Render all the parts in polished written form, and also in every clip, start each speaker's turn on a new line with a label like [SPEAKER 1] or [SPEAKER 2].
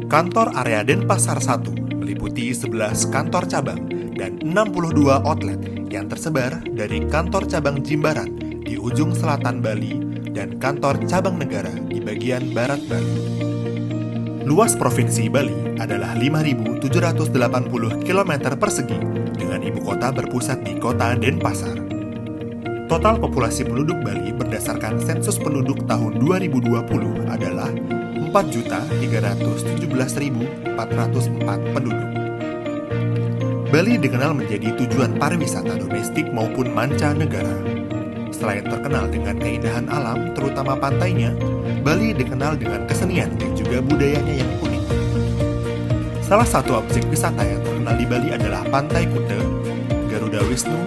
[SPEAKER 1] Kantor area Denpasar 1 meliputi 11 kantor cabang dan 62 outlet yang tersebar dari kantor cabang Jimbaran di ujung selatan Bali dan kantor cabang negara di bagian barat Bali. Luas Provinsi Bali adalah 5.780 km persegi dengan ibu kota berpusat di kota Denpasar. Total populasi penduduk Bali berdasarkan sensus penduduk tahun 2020 adalah 4.317.404 penduduk. Bali dikenal menjadi tujuan pariwisata domestik maupun mancanegara. Selain terkenal dengan keindahan alam, terutama pantainya, Bali dikenal dengan kesenian dan juga budayanya yang unik. Salah satu objek wisata yang terkenal di Bali adalah Pantai Kute, Garuda Wisnu,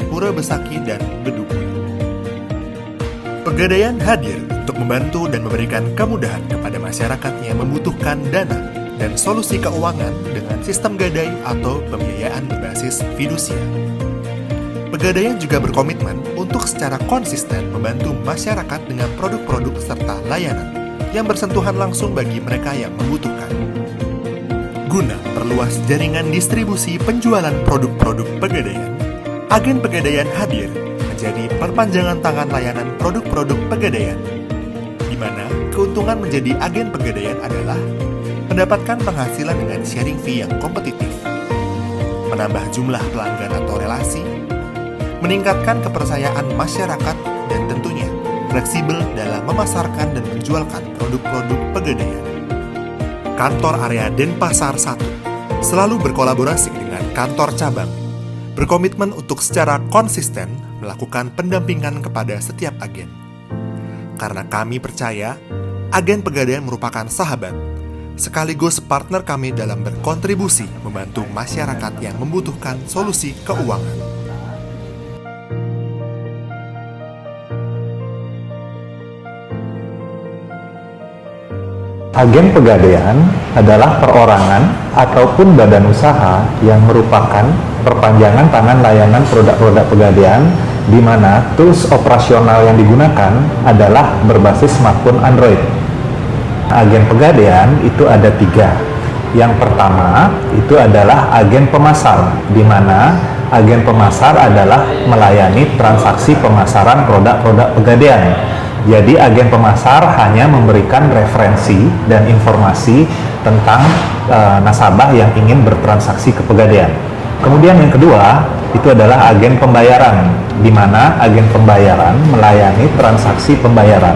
[SPEAKER 1] Pura Besaki, dan Bedugul. Pegadaian hadir untuk membantu dan memberikan kemudahan kepada masyarakat yang membutuhkan dana dan solusi keuangan dengan sistem gadai atau pembiayaan berbasis fidusia. Pegadaian juga berkomitmen untuk secara konsisten membantu masyarakat dengan produk-produk serta layanan yang bersentuhan langsung bagi mereka yang membutuhkan. Guna memperluas jaringan distribusi penjualan produk-produk Pegadaian, agen Pegadaian hadir menjadi perpanjangan tangan layanan produk-produk Pegadaian, di mana keuntungan menjadi agen Pegadaian adalah mendapatkan penghasilan dengan sharing fee yang kompetitif, menambah jumlah pelanggan atau relasi, meningkatkan kepercayaan masyarakat, dan tentunya fleksibel dalam memasarkan dan menjualkan produk-produk Pegadaian. Kantor area Denpasar 1 selalu berkolaborasi dengan kantor cabang, berkomitmen untuk secara konsisten melakukan pendampingan kepada setiap agen. Karena kami percaya, agen Pegadaian merupakan sahabat, sekaligus partner kami dalam berkontribusi membantu masyarakat yang membutuhkan solusi keuangan.
[SPEAKER 2] Agen Pegadaian adalah perorangan ataupun badan usaha yang merupakan perpanjangan tangan layanan produk-produk Pegadaian, di mana tools operasional yang digunakan adalah berbasis smartphone Android. Agen Pegadaian itu ada 3. Yang pertama itu adalah agen pemasar, di mana agen pemasar adalah melayani transaksi pemasaran produk-produk Pegadaian. Jadi agen pemasar hanya memberikan referensi dan informasi tentang nasabah yang ingin bertransaksi ke Pegadaian. Kemudian yang kedua itu adalah agen pembayaran, di mana agen pembayaran melayani transaksi pembayaran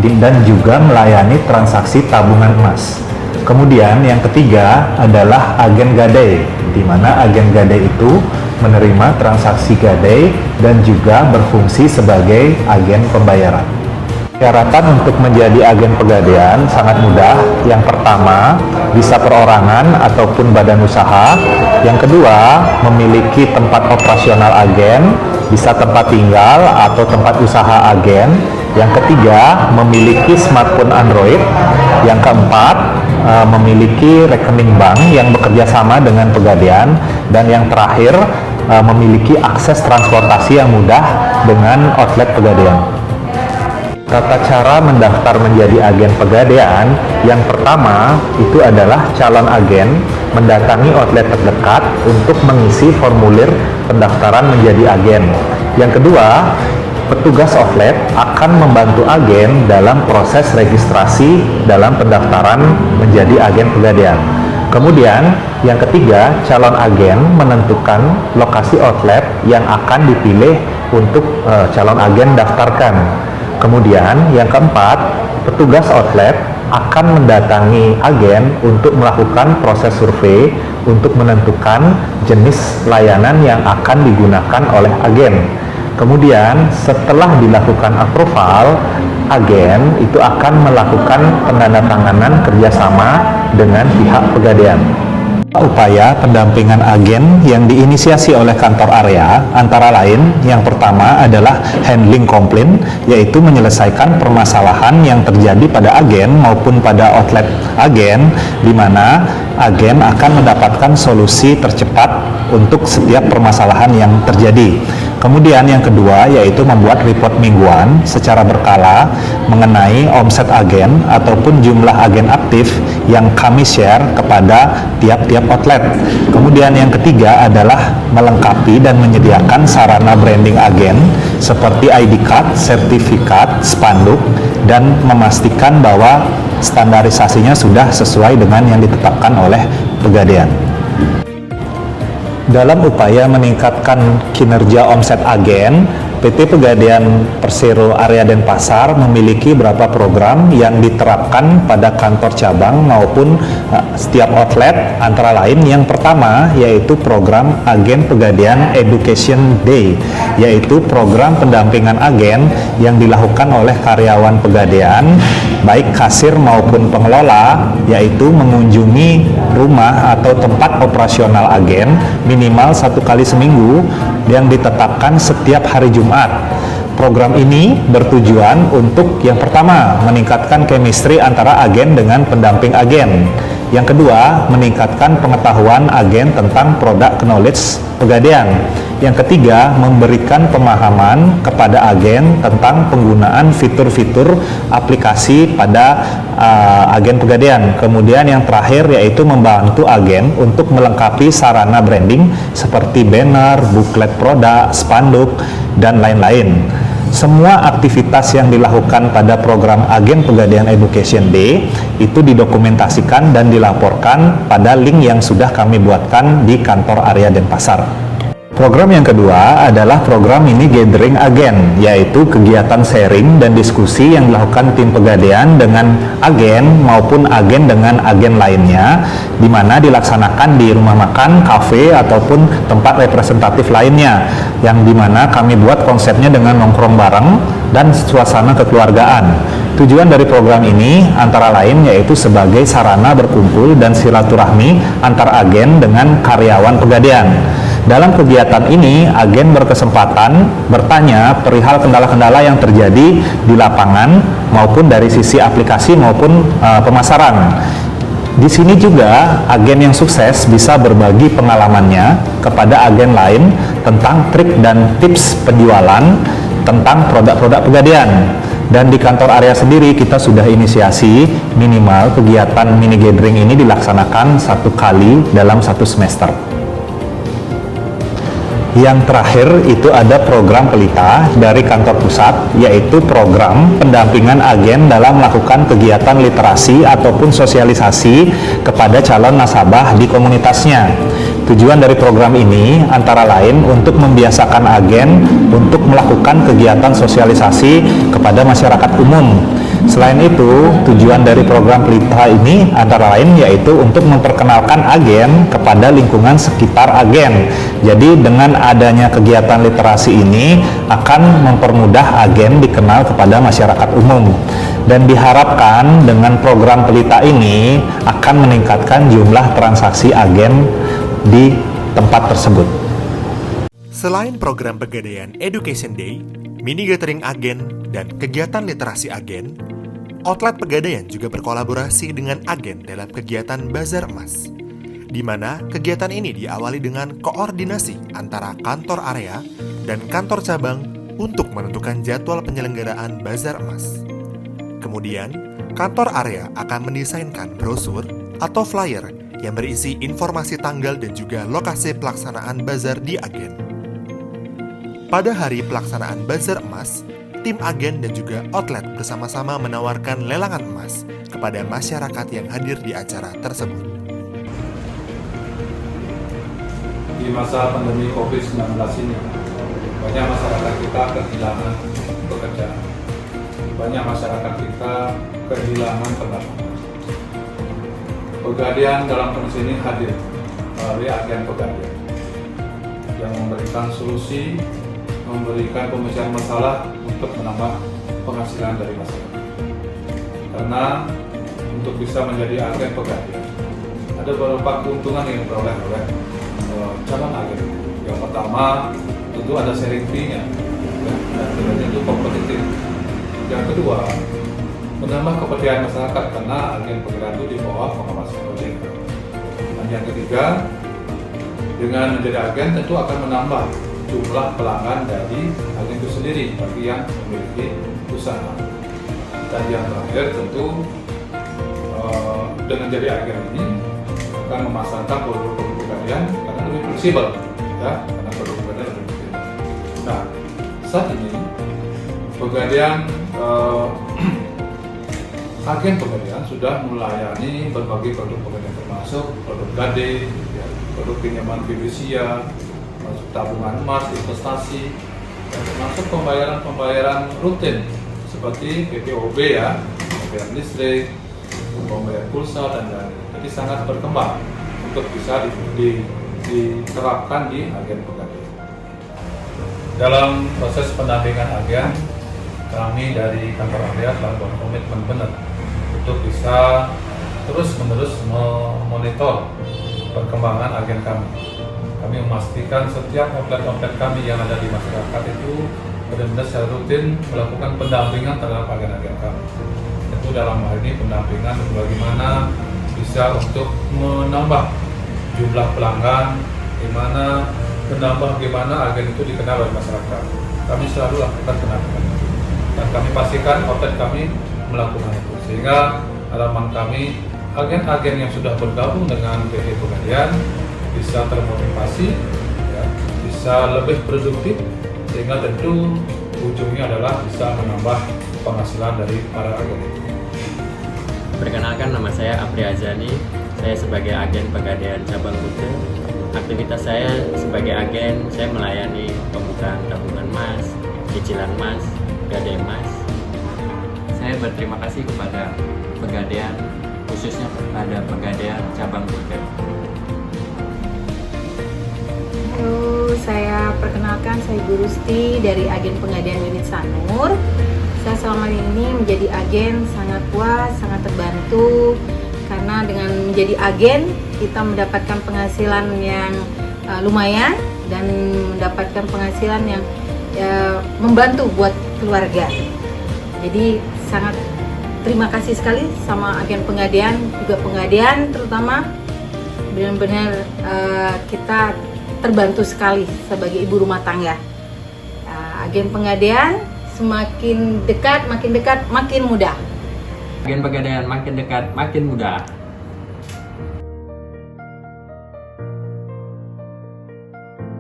[SPEAKER 2] dan juga melayani transaksi tabungan emas. Kemudian yang ketiga adalah agen gadai, di mana agen gadai itu menerima transaksi gadai dan juga berfungsi sebagai agen pembayaran. Syaratan untuk menjadi agen Pegadaian sangat mudah. Yang pertama, bisa perorangan ataupun badan usaha. Yang kedua, memiliki tempat operasional agen, bisa tempat tinggal atau tempat usaha agen. Yang ketiga, memiliki smartphone Android. Yang keempat, memiliki rekening bank yang bekerja sama dengan Pegadaian. Dan yang terakhir, memiliki akses transportasi yang mudah dengan outlet Pegadaian. Tata cara mendaftar menjadi agen Pegadaian, yang pertama itu adalah calon agen mendatangi outlet terdekat untuk mengisi formulir pendaftaran menjadi agen. Yang kedua, petugas outlet akan membantu agen dalam proses registrasi dalam pendaftaran menjadi agen Pegadaian. Kemudian, yang ketiga, calon agen menentukan lokasi outlet yang akan dipilih untuk calon agen daftarkan. Kemudian yang keempat, petugas outlet akan mendatangi agen untuk melakukan proses survei untuk menentukan jenis layanan yang akan digunakan oleh agen. Kemudian setelah dilakukan approval, agen itu akan melakukan penandatanganan kerjasama dengan pihak Pegadaian. Upaya pendampingan agen yang diinisiasi oleh kantor area antara lain, yang pertama adalah handling komplain, yaitu menyelesaikan permasalahan yang terjadi pada agen maupun pada outlet agen, di mana agen akan mendapatkan solusi tercepat untuk setiap permasalahan yang terjadi. Kemudian yang kedua yaitu membuat report mingguan secara berkala mengenai omset agen ataupun jumlah agen aktif yang kami share kepada tiap-tiap outlet. Kemudian yang ketiga adalah melengkapi dan menyediakan sarana branding agen seperti ID card, sertifikat, spanduk, dan memastikan bahwa standarisasinya sudah sesuai dengan yang ditetapkan oleh Pegadaian. Dalam upaya meningkatkan kinerja omset agen, PT Pegadaian Persero Area Denpasar memiliki beberapa program yang diterapkan pada kantor cabang maupun setiap outlet, antara lain yang pertama yaitu program Agen Pegadaian Education Day, yaitu program pendampingan agen yang dilakukan oleh karyawan Pegadaian, baik kasir maupun pengelola, yaitu mengunjungi rumah atau tempat operasional agen minimal 1 kali seminggu yang ditetapkan setiap hari Jumat. Program ini bertujuan untuk yang pertama, meningkatkan chemistry antara agen dengan pendamping agen. Yang kedua, meningkatkan pengetahuan agen tentang produk knowledge Pegadaian. Yang ketiga, memberikan pemahaman kepada agen tentang penggunaan fitur-fitur aplikasi pada agen Pegadaian. Kemudian yang terakhir yaitu membantu agen untuk melengkapi sarana branding seperti banner, buklet produk, spanduk, dan lain-lain. Semua aktivitas yang dilakukan pada program Agen Pegadaian Education Day itu didokumentasikan dan dilaporkan pada link yang sudah kami buatkan di kantor area Denpasar. Program yang kedua adalah program mini gathering agen, yaitu kegiatan sharing dan diskusi yang dilakukan tim Pegadaian dengan agen maupun agen dengan agen lainnya, di mana dilaksanakan di rumah makan, kafe, ataupun tempat representatif lainnya, yang dimana kami buat konsepnya dengan nongkrong bareng dan suasana kekeluargaan. Tujuan dari program ini antara lain yaitu sebagai sarana berkumpul dan silaturahmi antar agen dengan karyawan Pegadaian. Dalam kegiatan ini, agen berkesempatan bertanya perihal kendala-kendala yang terjadi di lapangan maupun dari sisi aplikasi maupun pemasaran. Di sini juga agen yang sukses bisa berbagi pengalamannya kepada agen lain tentang trik dan tips penjualan tentang produk-produk Pegadaian. Dan di kantor area sendiri kita sudah inisiasi minimal kegiatan mini gathering ini dilaksanakan 1 kali dalam 1 semester. Yang terakhir itu ada program Pelita dari kantor pusat, yaitu program pendampingan agen dalam melakukan kegiatan literasi ataupun sosialisasi kepada calon nasabah di komunitasnya. Tujuan dari program ini antara lain untuk membiasakan agen untuk melakukan kegiatan sosialisasi kepada masyarakat umum. Selain itu, tujuan dari program Pelita ini antara lain yaitu untuk memperkenalkan agen kepada lingkungan sekitar agen. Jadi dengan adanya kegiatan literasi ini akan mempermudah agen dikenal kepada masyarakat umum. Dan diharapkan dengan program Pelita ini akan meningkatkan jumlah transaksi agen di tempat tersebut.
[SPEAKER 1] Selain program Pegadaian Education Day, mini gathering agen, dan kegiatan literasi agen, outlet Pegadaian juga berkolaborasi dengan agen dalam kegiatan Bazar Emas, di mana kegiatan ini diawali dengan koordinasi antara kantor area dan kantor cabang untuk menentukan jadwal penyelenggaraan Bazar Emas. Kemudian, kantor area akan mendesainkan brosur atau flyer yang berisi informasi tanggal dan juga lokasi pelaksanaan bazar di agen. Pada hari pelaksanaan Bazar Emas, tim agen dan juga outlet bersama-sama menawarkan lelangan emas kepada masyarakat yang hadir di acara tersebut.
[SPEAKER 3] Di masa pandemi COVID-19 ini, banyak masyarakat kita kehilangan pekerjaan. Banyak masyarakat kita kehilangan pendapatan. Pegadaian dalam kondisi ini hadir melalui agen Pegadaian yang memberikan solusi, memberikan pemecahkan masalah untuk menambah penghasilan dari masyarakat. Karena untuk bisa menjadi agen Pegadaian ada beberapa keuntungan yang diperoleh oleh calon agen. Yang pertama tentu ada sharing fee-nya, dan tentu kompetitif. Yang kedua, menambah kepercayaan masyarakat karena agen Pegadaian itu di bawah pengawasan OJK. Dan yang ketiga, dengan menjadi agen tentu akan menambah jumlah pelanggan dari agen itu sendiri bagi yang memiliki usaha. Dan yang terakhir tentu dengan jadi agen ini akan memasarkan produk-produk pegadaian karena lebih fleksibel, ya, karena produk pegadaian lebih fleksibel. Nah, saat ini pegadaian agen pegadaian sudah melayani berbagai produk pegadaian termasuk produk gade, ya, produk pinjaman fidusia, masuk tabungan emas, investasi, dan termasuk pembayaran rutin seperti PPOB, ya, pembayaran listrik, pembayaran pulsa, dan lain-lain. Jadi sangat berkembang untuk bisa diterapkan di agen pegadaian. Dalam proses pendampingan agen, kami dari kantor Avia telah berkomitmen benar untuk bisa terus-menerus memonitor perkembangan agen kami. Kami memastikan setiap outlet-outlet kami yang ada di masyarakat itu benar-benar secara rutin melakukan pendampingan terhadap agen-agen kami. Itu dalam hal ini pendampingan bagaimana bisa untuk menambah jumlah pelanggan, bagaimana agen itu dikenal oleh masyarakat. Kami selalu lakukan pendampingan itu, dan kami pastikan outlet kami melakukan itu, sehingga harapan kami agen-agen yang sudah bergabung dengan PT Pegadaian bisa termotivasi, ya, bisa lebih produktif, sehingga tentu ujungnya adalah bisa menambah penghasilan dari para agen itu.
[SPEAKER 4] Perkenalkan, nama saya Apri Azani. Saya sebagai agen Pegadaian cabang Kuta. Aktivitas saya sebagai agen, saya melayani pembukaan tabungan emas, cicilan emas, gadai emas. Saya berterima kasih kepada Pegadaian, khususnya pada Pegadaian cabang Kuta.
[SPEAKER 5] Halo, saya perkenalkan, saya Bu Rusti dari agen Pegadaian unit Sanur. Saya selama ini menjadi agen sangat puas, sangat terbantu, karena dengan menjadi agen kita mendapatkan penghasilan yang lumayan dan mendapatkan penghasilan yang membantu buat keluarga. Jadi sangat terima kasih sekali sama agen Pegadaian, juga Pegadaian terutama benar-benar kita terbantu sekali sebagai ibu rumah tangga. Agen Pegadaian semakin dekat, makin mudah.
[SPEAKER 4] Agen Pegadaian makin dekat, makin mudah.